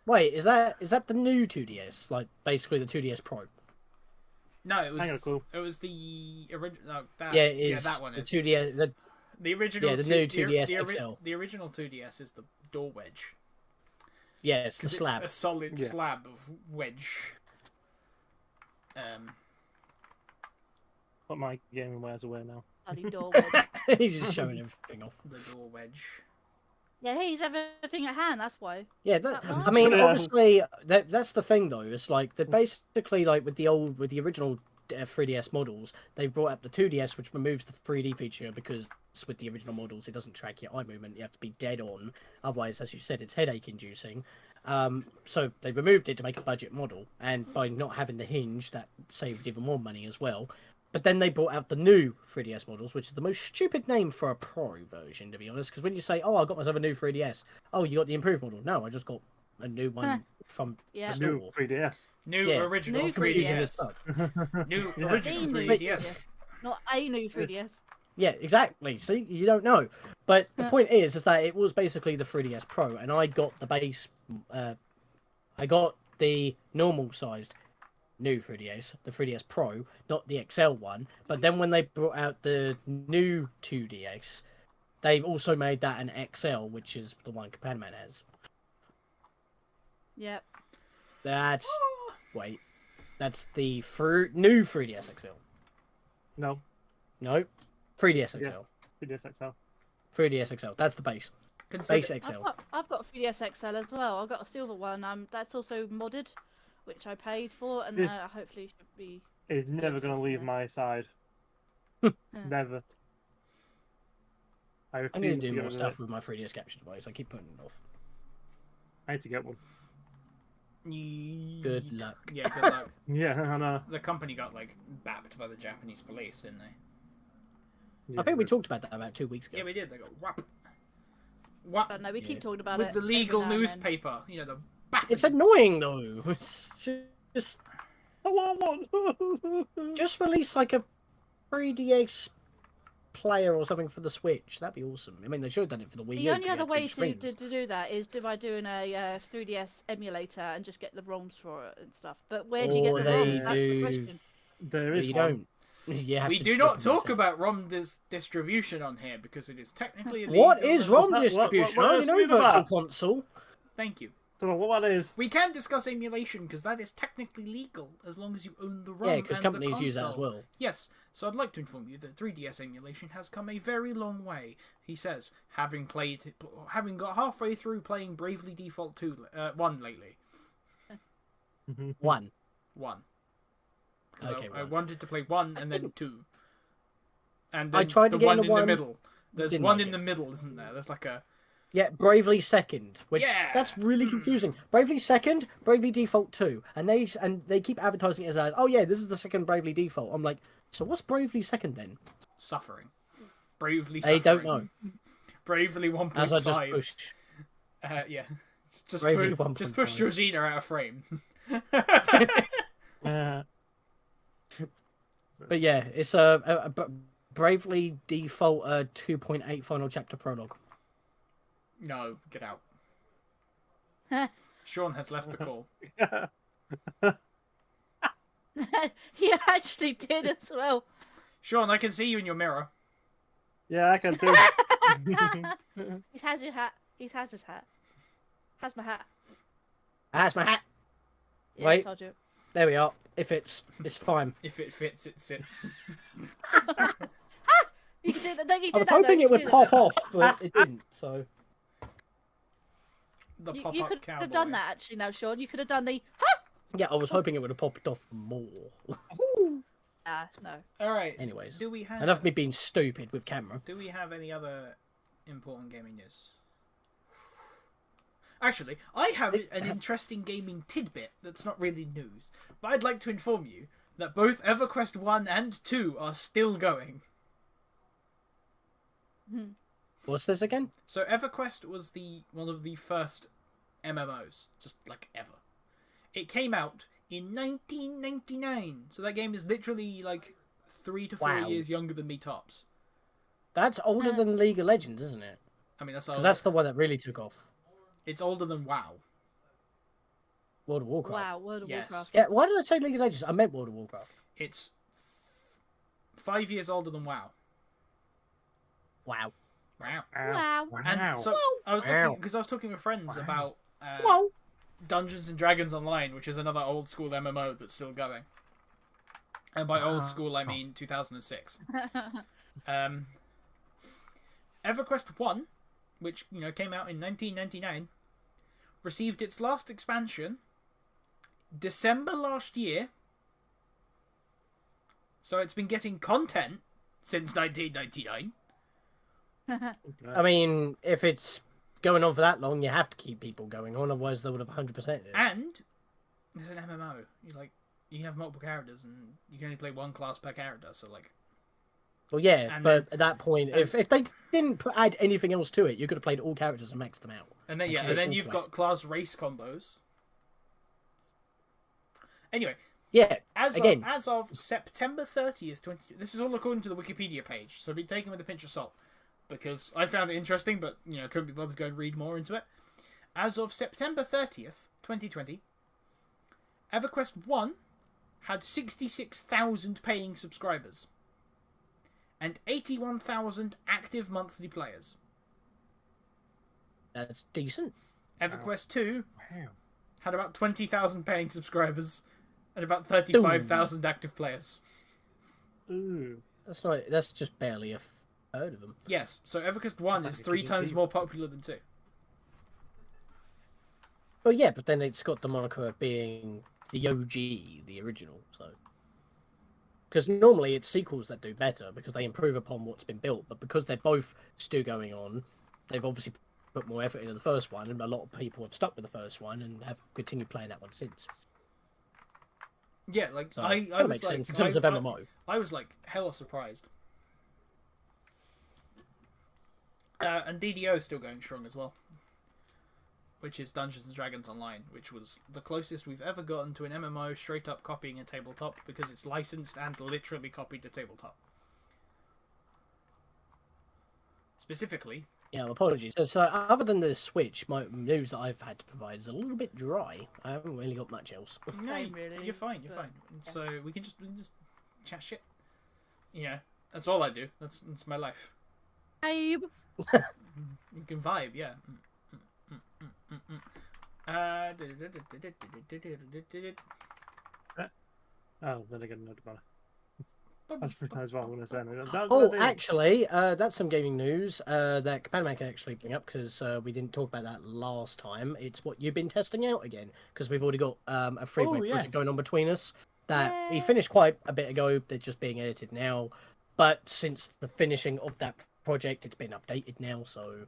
Wait, is that the new 2DS? Like basically the 2DS Pro? No, it was Hang on, cool. it was the original. Yeah, it is. Yeah, that one the is 2DS. the original. Yeah, the new 2DS XL. The original 2DS is the door wedge. Yeah, it's the 'Cause slab. It's a solid Yeah. slab of wedge. Put my gaming wares away now. Bloody doorway. He's just showing everything off. The door wedge. Yeah, he's everything at hand. That's why. Yeah, I mean, obviously, that's the thing though. It's like they're basically like with the original 3DS models, they brought up the 2DS, which removes the 3D feature because with the original models, it doesn't track your eye movement. You have to be dead on, otherwise, as you said, it's headache inducing. So they removed it to make a budget model, and by not having the hinge, that saved even more money as well. But then they brought out the new 3DS models, which is the most stupid name for a Pro version, to be honest. Because when you say, "Oh, I got myself a new 3DS," oh, you got the improved model. No, I just got a new one from Yeah. the New store. 3DS. New original New 3DS. 3DS. New Yeah. original The new 3DS. Not a new 3DS. Yeah, exactly. See, you don't know. But the point is that it was basically the 3DS Pro, and I got the base. I got the normal sized new 3DS, the 3DS Pro, not the XL one. But then when they brought out the new 2DS, they also made that an XL, which is the one Kapanda has. Yep. That's that's the new 3DS XL. No. No, 3DS XL. Yeah. 3DS XL. 3DS XL. That's the base. Base XL. I've got a 3DS XL as well. I've got a silver one. That's also modded, which I paid for, and hopefully should be. It's never going to leave my side. Never. I need to do more stuff with my 3DS capture device. I keep putting it off. I need to get one. Good luck. Yeah, good luck. Yeah, I know. The company got like bapped by the Japanese police, didn't they? I think we talked about that about 2 weeks ago. Yeah, we did. They got whap. Whap. But no, we keep talking about With it the legal every now and then. newspaper. You know, the bap. It's annoying though. It's just I want one. just release like a 3DS player or something for the Switch. That'd be awesome. I mean, they should have done it for the Wii U. The only 'cause other it had way big to screens. do that is by doing a 3DS emulator and just get the ROMs for it and stuff. But where do you get Or the they ROMs? That's the do- question. There But is you one. don't. You have We to do rip not them talk yourself. about ROM distribution on here because it is technically illegal. What is ROM What- distribution? what I else only do know we know Virtual about? Console. Thank you. Don't know what that is. We can discuss emulation because that is technically legal as long as you own the ROM. Yeah, because and companies the use that as console. well. Yes, so I'd like to inform you that 3DS emulation has come a very long way. He says, having got halfway through playing Bravely Default 1 lately. One. 1. Okay, I one. wanted to play 1 and then 2. And I then tried the to get one into in the 1, middle. There's didn't one like in it. the middle, isn't there? There's like a... Yeah, Bravely Second, which Yeah! that's really confusing. Bravely Second, Bravely Default 2, and they keep advertising it as oh yeah, this is the second Bravely Default. I'm like, so what's Bravely Second then? Suffering. Bravely They suffering. don't know. Bravely 1.5. As I just pushed. Yeah. Just Bravely push 1.5. Georgina out of frame. But yeah, it's a Bravely Default 2.8 Final Chapter Prologue. No, get out. Sean has left the call. He actually did as well. Sean, I can see you in your mirror. Yeah, I can too. He has your hat. He has his hat. Has my hat. That's my hat. Yeah, Wait. I told you. There we are. If it's fine. If it fits, it sits. You can do that. No, you I did was that, though. hoping You it would did pop that. off, but it didn't. So the You pop-up could cowboy. have done that actually. Now, Sean, you could have done the. Yeah, I was hoping it would have popped off more. No. All right. Anyways, Do we have? enough of me being stupid with camera. Do we have any other important gaming news? Actually, I have an interesting gaming tidbit that's not really news, but I'd like to inform you that both Everquest 1 and 2 are still going. What's this again? So Everquest was one of the first MMOs, just like ever. It came out in 1999, so that game is literally like 3 to 4 years younger than me tops. That's older than League of Legends, isn't it? I mean, Because that's the one that really took off. It's older than WoW. World of Warcraft. Wow, World of Yes. Warcraft. Yeah, why did I say League of Legends? I meant World of Warcraft. It's 5 years older than WoW. Wow. Wow. Wow. And so I was looking because I was talking with friends about Dungeons and Dragons Online, which is another old school MMO that's still going. And by old school, I mean 2006. EverQuest 1, which came out in 1999, received its last expansion December last year. So it's been getting content since 1999. I mean, if it's going on for that long, you have to keep people going on, otherwise they would have 100%ed it. And it's an MMO. You have multiple characters, and you can only play one class per character. So Well, yeah, and but then- at that point, if they didn't add anything else to it, you could have played all characters and maxed them out. and then you've got class race combos. Anyway, Yeah, as again, of September 30th, this is all according to the Wikipedia page, so be taken with a pinch of salt, because I found it interesting, but couldn't be bothered to go and read more into it. As of September 30th, 2020, EverQuest 1 had 66,000 paying subscribers and 81,000 active monthly players. that's decent. EverQuest 2 had about 20,000 paying subscribers and about 35,000 active players. Ooh. That's just barely a third of them. Yes, so EverQuest 1 That's is like 3 a times team. more popular than 2. Well, yeah, but then it's got the moniker of being the OG, the original, so... Because normally it's sequels that do better, because they improve upon what's been built, but because they're both still going on, they've obviously put more effort into the first one, and a lot of people have stuck with the first one and have continued playing that one since. Yeah, So, I that was makes sense in terms of MMO. I was hella surprised. And DDO is still going strong as well, which is Dungeons and Dragons Online, which was the closest we've ever gotten to an MMO straight up copying a tabletop, because it's licensed and literally copied a tabletop. Specifically. Yeah, apologies. So other than the Switch, my news that I've had to provide is a little bit dry. I haven't really got much else. No, Same, really, you're fine. You're but- fine. And so we can just chat shit. That's all I do. That's my life. Abe. You can vibe, yeah. Oh, then again, another banner. That's pretty nice. What I want to say. Oh, actually, that's some gaming news that Kapanda can actually bring up, because we didn't talk about that last time. It's what you've been testing out again, because we've already got a freeway yes. project going on between us that we Yay. finished quite a bit ago. They're just being edited now. But since the finishing of that project, it's been updated now, so...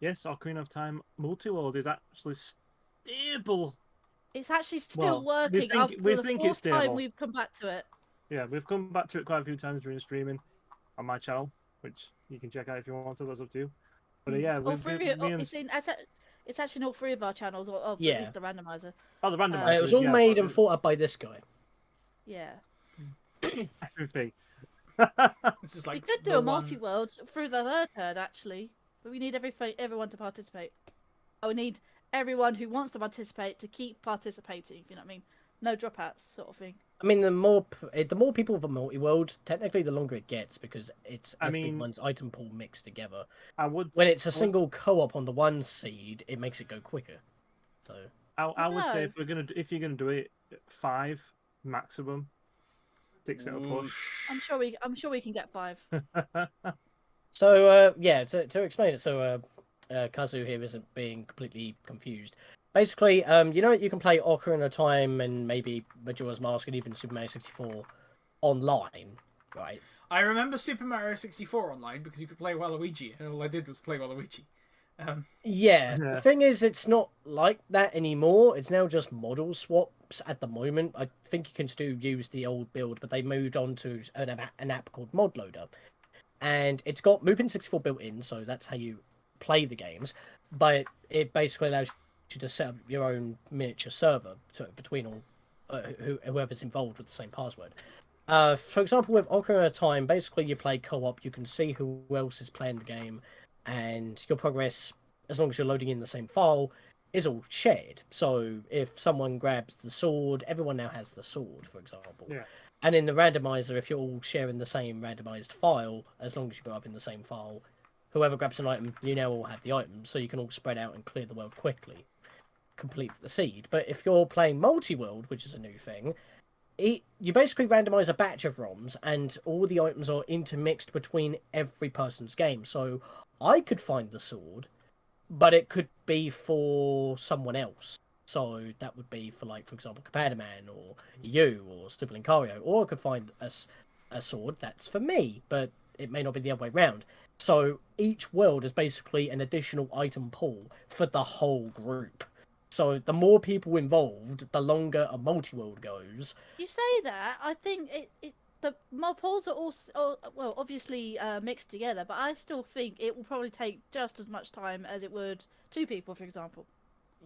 Yes, Ocarina of Time Multiworld is actually stable. It's actually still working think- after we the think fourth it's time stable. we've come back to it. Yeah, we've come back to it quite a few times during streaming on my channel, which you can check out if you want to. That's up to you. But yeah, All we've three, been... it's actually not three of our channels, or Yeah. at least the randomizer. Oh, the randomizer. it was all made and thought up by this guy. Yeah. FFP. This is We like could do the a one- multi-world through the third herd, actually. But we need everyone to participate. I would need everyone who wants to participate to keep participating, if you know what I mean. No dropouts, sort of thing. I mean, the more people with a multi-world, technically the longer it gets, because it's I mean- everyone's item pool mixed together. I would... When it's a single co-op on the one seed, it makes it go quicker. So I would say No. if you're gonna do it, 5 maximum. 6 at a push. I'm sure we can get 5. So yeah, to explain it, so Kazu here isn't being completely confused. Basically, you can play Ocarina of Time and maybe Majora's Mask and even Super Mario 64 online, right? I remember Super Mario 64 online because you could play Waluigi, and all I did was play Waluigi. Yeah, Yeah. the thing is, it's not like that anymore. It's now just model swaps at the moment. I think you can still use the old build, but they moved on to an app called Mod Loader. And it's got Moving 64 built in, so that's how you play the games. But it basically allows you to set up your own miniature server between all whoever's involved with the same password. For example, with Ocarina of Time, basically you play co-op. You can see who else is playing the game, and your progress, as long as you're loading in the same file, is all shared. So if someone grabs the sword, everyone now has the sword, for example. Yeah. And in the randomizer, if you're all sharing the same randomized file, as long as you go up in the same file, whoever grabs an item, you now all have the item, so you can all spread out and clear the world quickly, complete the seed. But if you're playing Multiworld, which is a new thing, you basically randomize a batch of ROMs, and all the items are intermixed between every person's game. So I could find the sword, but it could be for someone else. So that would be for, like, for example, Kapanda Man or you or SuperLINKARIO. Or I could find a sword that's for me, but it may not be the other way around. So each world is basically an additional item pool for the whole group. So the more people involved, the longer a multi-world goes. You say that, I think the mod pools are all well, obviously mixed together, but I still think it will probably take just as much time as it would two people, for example.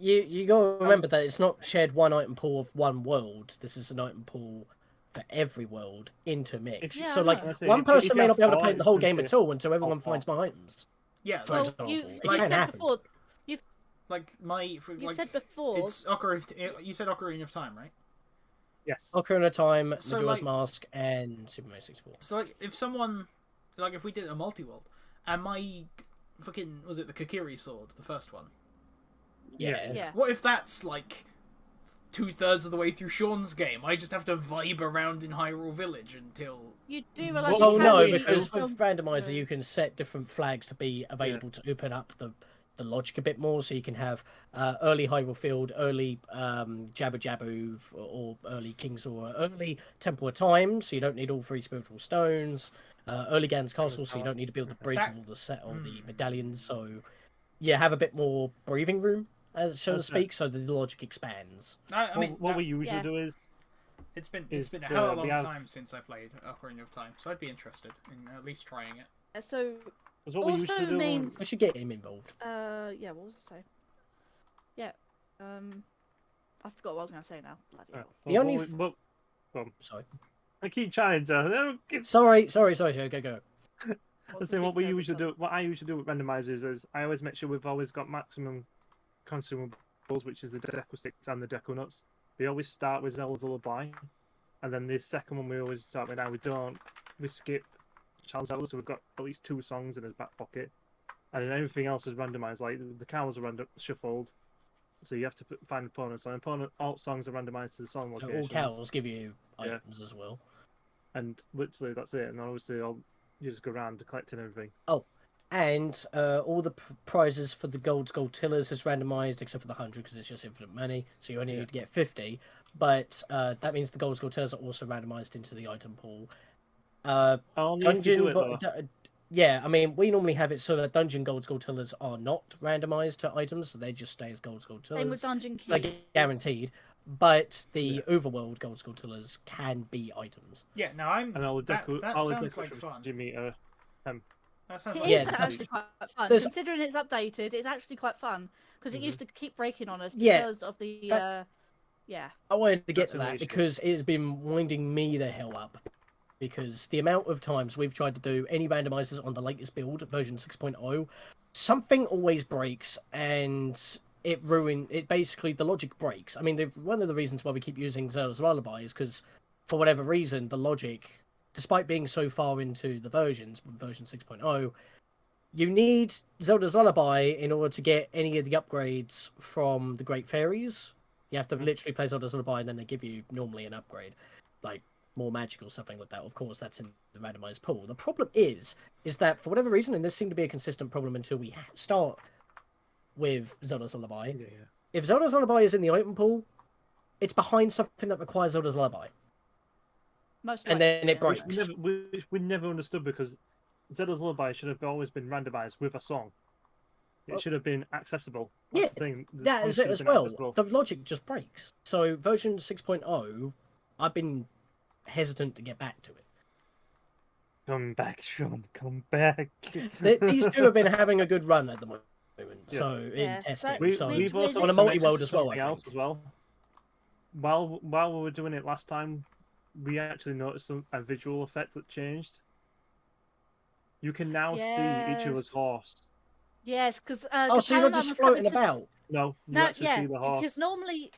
You gotta remember that it's not shared one item pool of one world. This is an item pool for every world intermixed. Yeah, so, I like, know. one person if you may have not be able to four, play the it's whole gonna game be at all until everyone four. finds more items. Yeah, For like, example, You've it like- can said happen. before. like my for, You've like said before. it's Ocarina. You said Ocarina of Time, right? Yes. Ocarina of Time, So, Majora's like- Mask, and Super Mario 64. So like, if someone, like, if we did a multi-world, and my fucking was it the Kokiri sword, the first one? Yeah. Yeah. What if that's like 2/3 of the way through Sean's game? I just have to vibe around in Hyrule Village until. You do realise Well, you no, can because do with randomizer, you can set different flags to be available to open up the logic a bit more. So you can have early Hyrule Field, early Jabba Jabu, or early King's or early Temple of Time. So you don't need all three spiritual stones. Early Gan's Castle, so you don't need to build the bridge That- with all the set or the medallions. So you have a bit more breathing room, so to That's it. speak. So the logic expands. I mean, what we usually yeah. do is it's been is a hell of a the- long we have- time since I played Ocarina of Time, so I'd be interested in at least trying it. So is what we also usually do. means We should get him involved. yeah, what was I say? Yeah. I forgot what I was gonna say now. Bloody hell. The only Sorry. I keep trying to. Sorry. Go. What's What the we speaker usually button? do, what I usually do with randomizers is I always make sure we've always got maximum consumables, which is the deco sticks and the deco nuts. We always start with Zelda's Lullaby, and then the second one we always start with. Now we skip Child Zelda, so we've got at least 2 songs in his back pocket, and then everything else is randomized. Like the cows are shuffled, so you have to find opponents. So all songs are randomized to the song So all locations. cows give you Yeah. items as well. And literally that's it. And obviously you just go around collecting everything. And all the prizes for the gold Skulltillas is randomized, except for the 100 because it's just infinite money. So you only need to get 50. But that means the gold Skulltillas are also randomized into the item pool. Only if you do it, though. Yeah, I mean, we normally have it so that dungeon gold Skulltillas are not randomized to items, so they just stay as gold Same with Skulltillas. Dungeon Keys. Like, guaranteed. But the overworld gold Skulltillas can be items. Yeah, no, I'm. And all the that deco, that all the sounds deco like from fun. Jimmy, That sounds It like Yeah, is fun. actually quite fun. There's- Considering it's updated, it's actually quite fun because it used to keep breaking on us Yeah, because of the yeah. I wanted to get That's to an that issue. because it's been winding me the hell up. Because the amount of times we've tried to do any randomizers on the latest build, version 6.0, something always breaks and it basically, the logic breaks. I mean, one of the reasons why we keep using Zelda's Lullaby is because, for whatever reason, the logic, despite being so far into the versions, version 6.0, you need Zelda's Lullaby in order to get any of the upgrades from the Great Fairies. You have to literally play Zelda's Lullaby and then they give you normally an upgrade. Like, more magical, something like that. Of course, that's in the randomized pool. The problem is that for whatever reason, and this seemed to be a consistent problem until we start with Zelda's Lullaby. Yeah. If Zelda's Lullaby is in the open pool, it's behind something that requires Zelda's Lullaby. Most And likely, then it breaks. Which we never understood because Zelda's Lullaby should have always been randomized with a song. It should have been accessible. That's the thing. The That song is should it have as been well. accessible. The logic just breaks. So version 6.0, I've been hesitant to get back to it. Come back, Sean. Come back. These two have been having a good run at the moment. Yes. So Yeah. in testing, We've also on a mentioned multi-world as well. something else as well. While we were doing it last time, we actually noticed a visual effect that changed. You can now see each other's horse. Yes, because Oh, so you're not just floating about? No, you No, actually see the horse. because normally,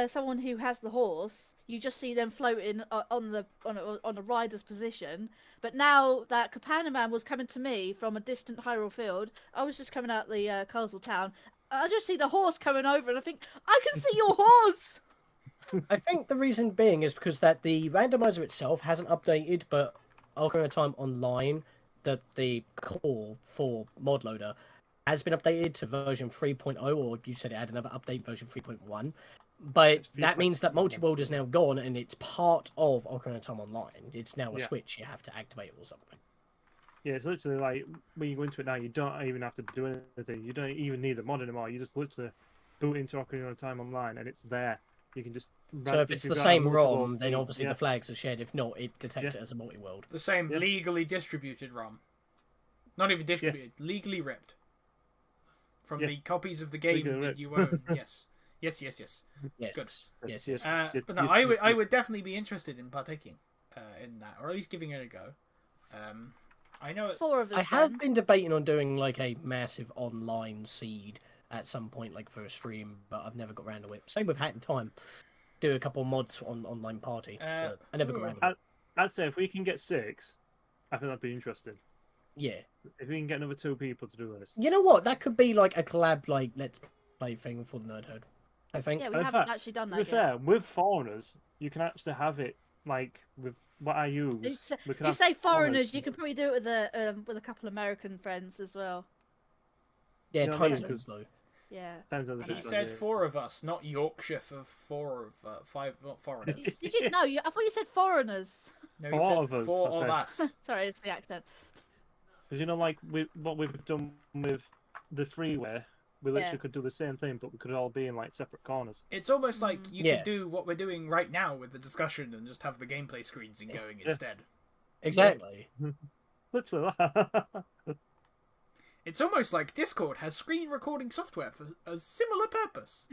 someone who has the horse, you just see them floating on a rider's position. But now that Kapanda man was coming to me from a distant Hyrule field, I was just coming out the castle town. I just see the horse coming over, and I think I can see your horse. I think the reason being is because that the randomizer itself hasn't updated, but Ocarina of Time Online, that the core for mod loader has been updated to version 3.0, or you said it had another update, version 3.1. But that means that Multiworld is now gone, and it's part of Ocarina of Time Online. It's now a switch you have to activate or something. Yeah, it's literally like when you go into it now, you don't even have to do anything. You don't even need the mod anymore. You just literally boot into Ocarina of Time Online, and it's there. You can just. So if it's the same ROM, then obviously the flags are shared. If not, it detects it as a multi-world. The same legally distributed ROM. Not even distributed, legally ripped. From the copies of the game that you own. Yes. Yes. Good. Yes. But no, I would definitely be interested in partaking in that, or at least giving it a go. I know It's 4 of us. I have been debating on doing like a massive online seed at some point, like for a stream, but I've never got around to it. Same with Hat in Time. Do a couple of mods on online party. But I never got around to it. I'd say if we can get 6, I think that'd be interesting. Yeah. If we can get another 2 people to do this. You know what? That could be like a collab, like let's play thing for the Nerd Herd. I think. Yeah, we haven't actually done that yet. To be fair, with foreigners, you can actually have it like with what I use. You say foreigners, you can probably do it with a couple of American friends as well. Yeah, time zones though. Yeah. He said 4 of us, not Yorkshire for 5 foreigners. Did you? No, I thought you said foreigners. No, he said 4 of us. Sorry, it's the accent. Because like what we've done with the freeware, we literally could do the same thing, but we could all be in like separate corners. It's almost like you could do what we're doing right now with the discussion and just have the gameplay screens going instead. Exactly. Literally. It's almost like Discord has screen recording software for a similar purpose,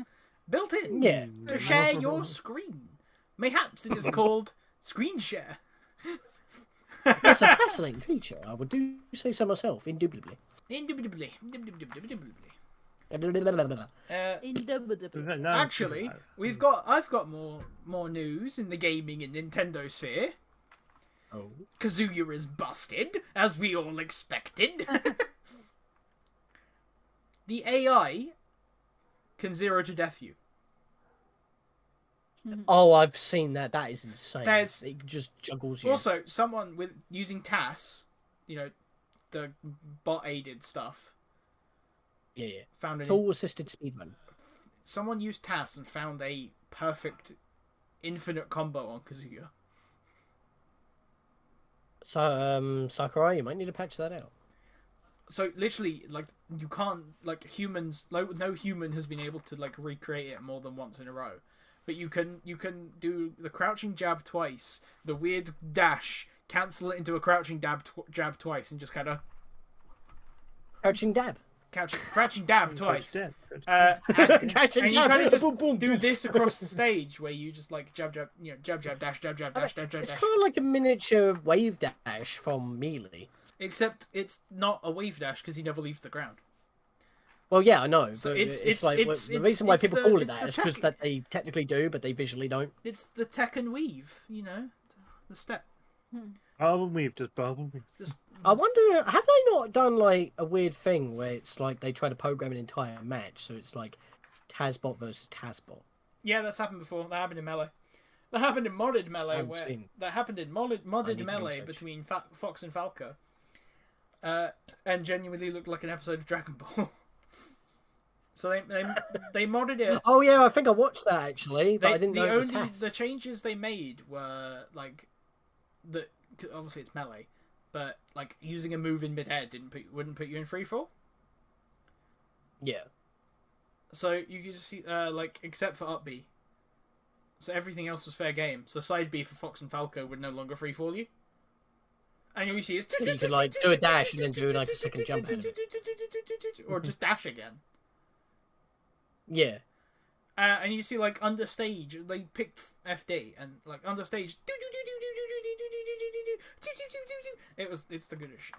built in to share your screen. Mayhaps it is called Screen Share. It's a fascinating feature. I would do say so myself, indubitably. Actually, I've got more news in the gaming and Nintendo sphere. Oh. Kazuya is busted, as we all expected. The AI can 0 to death you. Oh, I've seen that. That is insane. It just juggles you. Also, someone using TAS, the bot-aided stuff. Yeah. Found an tool-assisted speedrun. Someone used TAS and found a perfect infinite combo on Kazuya. So, Sakurai, you might need to patch that out. So literally, like, you can't, like, humans, no human has been able to, like, recreate it more than once in a row. But you can do the crouching jab twice, the weird dash, cancel it into a crouching jab twice, and just kind of crouching dab. Crouching dab twice. And you kind of just do this across the stage where you just like jab, dash, jab, dash. It's kind of like a miniature wave dash from Melee. Except it's not a wave dash because he never leaves the ground. Well, yeah, I know. So but it's like the reason why people call it that is because that they technically do, but they visually don't. It's the Tekken weave, the step. Bubble weave, just bubble weave. I wonder, have they not done like a weird thing where it's like they try to program an entire match, so it's like Tazbot versus Tazbot? Yeah, that's happened before. That happened in Melee. That happened in modded Melee. Modded Melee between Fox and Falco. And genuinely looked like an episode of Dragon Ball. So they modded it. Oh yeah, I think I watched that actually, but I didn't know it was TAS. The changes they made were like the obviously it's melee, but like using a move in midair wouldn't put you in free fall. Yeah. So you could just see like except for up B. So everything else was fair game. So side B for Fox and Falco would no longer free fall you. And you see is you could like do a dash and then do like a second jump at him. Or just dash again. Yeah. And you see like understage they picked FD and like understage it's the goodish.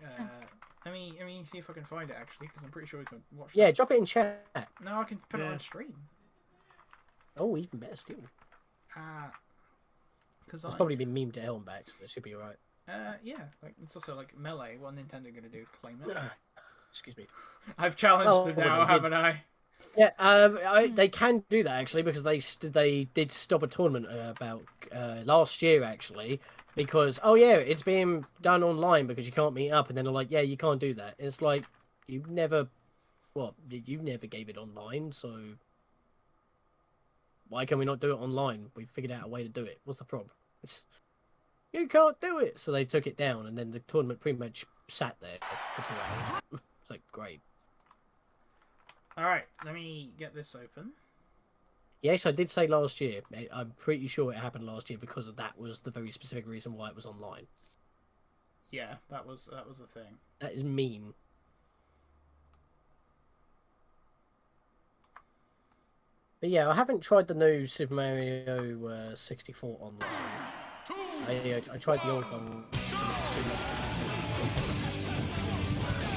Let me see if I can find it actually because I'm pretty sure we can watch that. Yeah, drop it in chat. No, I can put it on stream. Oh, even better still. Because it's probably been memed to hell and back, so it should be alright. Yeah, like it's also like melee. What Nintendo gonna do? Claim it? Excuse me. I've challenged them now, haven't I? Yeah, they can do that actually because they did stop a tournament about last year actually because it's being done online because you can't meet up and then they're like you can't do that. It's like you never gave it online, so why can we not do it online? We figured out a way to do it. What's the problem? You can't do it, so they took it down and then the tournament pretty much sat there for 2 hours. It's like great. Alright, let me get this open. Yes, I did say last year. I'm pretty sure it happened last year because that was the very specific reason why it was online. Yeah, that was the thing. That is mean. But yeah, I haven't tried the new Super Mario 64 online. I tried the old one.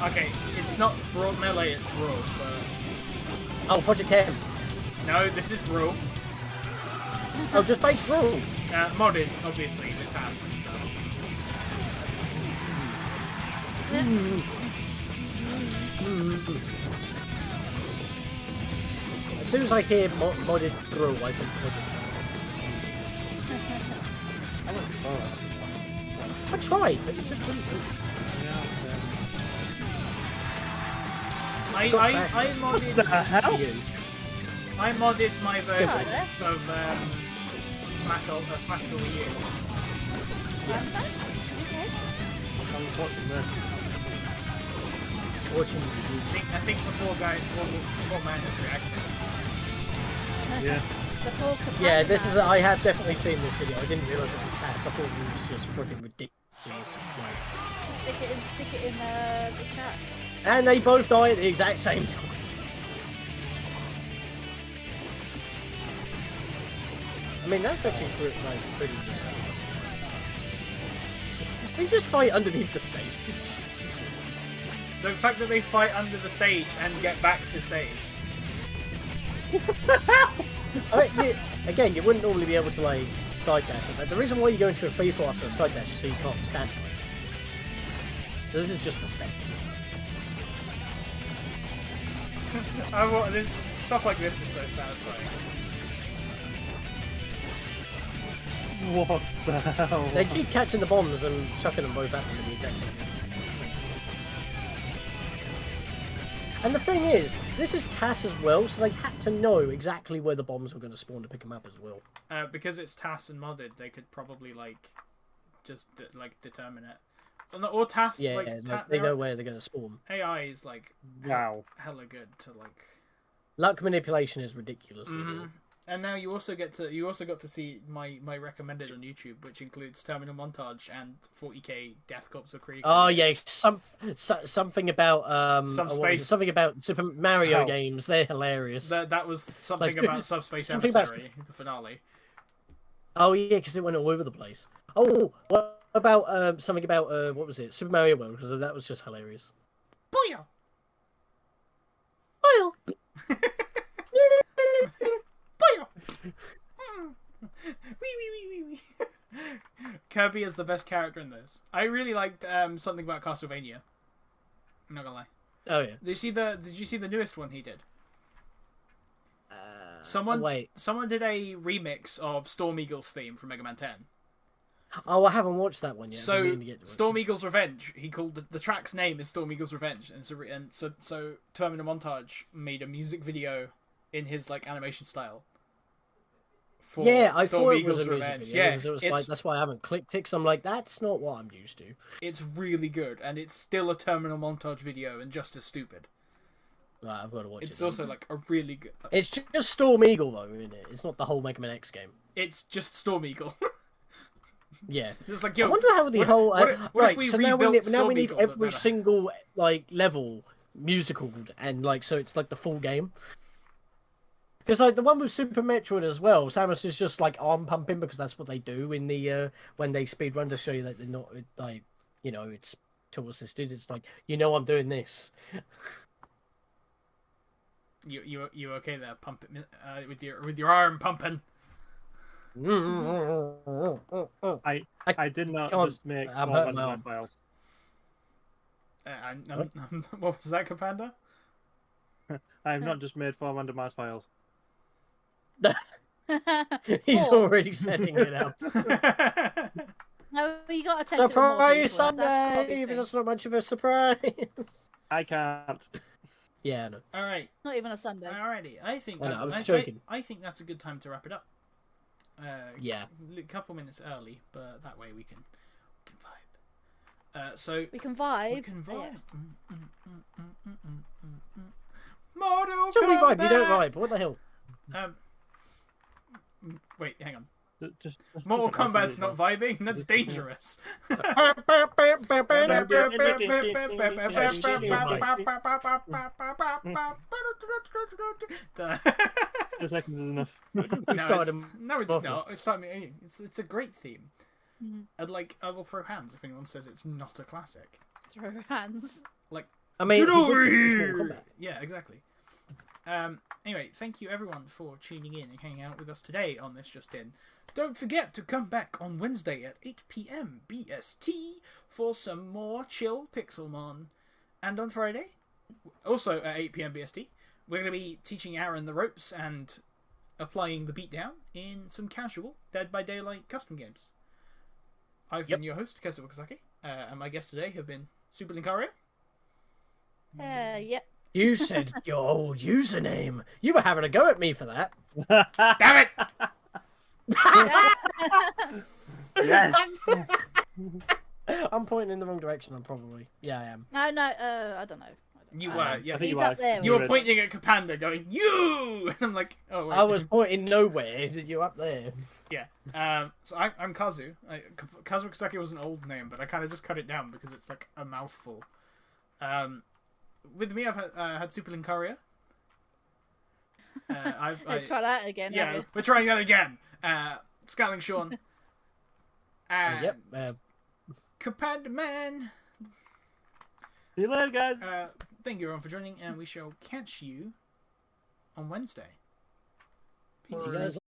Okay, it's not Brawl Melee, it's Brawl, but... Oh, Project M. No, this is Brawl. Oh, just base Brawl. Modded, obviously, with TAS and stuff. As soon as I hear modded Brawl, I think Project M. I tried, but it just wouldn't do. I modded... What the hell? I modded my version of Smash for Wii U. I'm watching this. I think before man is reacting. Yeah. Yeah, this is. I have definitely seen this video. I didn't realise it was TAS. I thought it was just freaking ridiculous. Stick it in the chat. And they both die at the exact same time. I mean, that's actually pretty. They just fight underneath the stage. The fact that they fight under the stage and get back to stage. Again, you wouldn't normally be able to like side dash. The reason why you go into a free fall after a side dash is so you can't stand it. This is just for spec. Stuff like this is so satisfying. What the hell? They keep catching the bombs and chucking them both at them in the exact same distance. And the thing is, this is TAS as well, so they had to know exactly where the bombs were going to spawn to pick them up as well. Because it's TAS and modded, they could probably just determine it. Or TAS, they know where they're going to spawn. AI is hella good to Luck manipulation is ridiculous. And now you also got to see my recommended on YouTube, which includes Terminal Montage and 40k Death Corps or Krieg. Oh yeah, something about something about Super Mario games. They're hilarious. That was something about Subspace Emissary, the finale. Oh yeah, because it went all over the place. Oh, what about something about what was it? Super Mario World, because that was just hilarious. Booyah! Booyah! Kirby is the best character in this. I really liked something about Castlevania. I'm not gonna lie. Oh yeah. Did you see the newest one he did? Someone did a remix of Storm Eagle's theme from Mega Man 10. Oh, I haven't watched that one yet. I've been So meaning to get to it. Storm Eagle's Revenge. He called the track's name is Storm Eagle's Revenge, and so Terminal Montage made a music video in his like animation style. For Yeah, I Storm thought it Eagle's was a music Revenge. video. Yeah, Because it was like that's why I haven't clicked it. Cause I'm like, that's not what I'm used to. it's really good, and it's still a Terminal Montage video, and just as stupid. Right, I've got to watch it. It's then. also like a really good. It's just Storm Eagle though, isn't it? It's not the whole Mega Man X game. It's just Storm Eagle. Yeah. It's like, I yo, wonder how the whole what if right. we So now we rebuilt need, now we need Storm Eagle, but every better? single like level musical and like so it's like the full game. Because like the one with Super Metroid as well, Samus is just like arm pumping because that's what they do in the when they speedrun to show you that they're not like it's tool assisted. It's like I'm doing this. You okay there, pump it with your arm pumping. I did not Can't- just make I'm 4 hurting my randomized arm. files. What was that, Kapanda? I have not just made 4 randomized files. He's Four. already setting it up. No, you got to test it with more Surprise people. That's the Sunday! big Even thing. that's not much of a surprise. I can't. Yeah, I know. All right, Not even a Sunday. alrighty. I think I know, I was I joking. think that's a good time to wrap it up. Yeah. A couple minutes early, but that way we can vibe. So We can vibe. we can Yeah. vibe. Mortal So we vibe, you don't Kombat! vibe. What the hell? Wait, hang on. Just Mortal listen, Kombat's listen, not vibing. That's dangerous. A second is enough. We started No, it's awful. not. It's a great theme. Mhm. And like, I will throw hands if anyone says it's not a classic. Throw hands. I mean, Get he over would do it, it's here! Mortal Kombat. Yeah, exactly. Anyway, thank you everyone for tuning in and hanging out with us today on this Just In. Don't forget to come back on Wednesday at 8 PM BST for some more chill Pixelmon. And on Friday, also at 8 PM BST, we're going to be teaching Aaron the ropes and applying the beatdown in some casual Dead by Daylight custom games. I've been your host, Kazu, and my guests today have been SuperLINKARIO. Yep. You said your old username. You were having a go at me for that. Damn it! Yes. I'm pointing in the wrong direction. I'm probably. Yeah, I am. No, I don't know. You I were, am. yeah. I think He's you up are. there. You were You're pointing at Kapanda going, you! And I'm like, oh, wait. I was pointing nowhere. You up there? Yeah. So I'm Kazu. Kazu Kisake was an old name, but I kind of just cut it down because it's like a mouthful. With me, I've had SuperLINKARIO. Try that again. Yeah, have you? we're trying that again. Scatlink Sean. And Yep. Kapanda Man. See you later, guys. Thank you everyone for joining, and we shall catch you on Wednesday. Peace. See you guys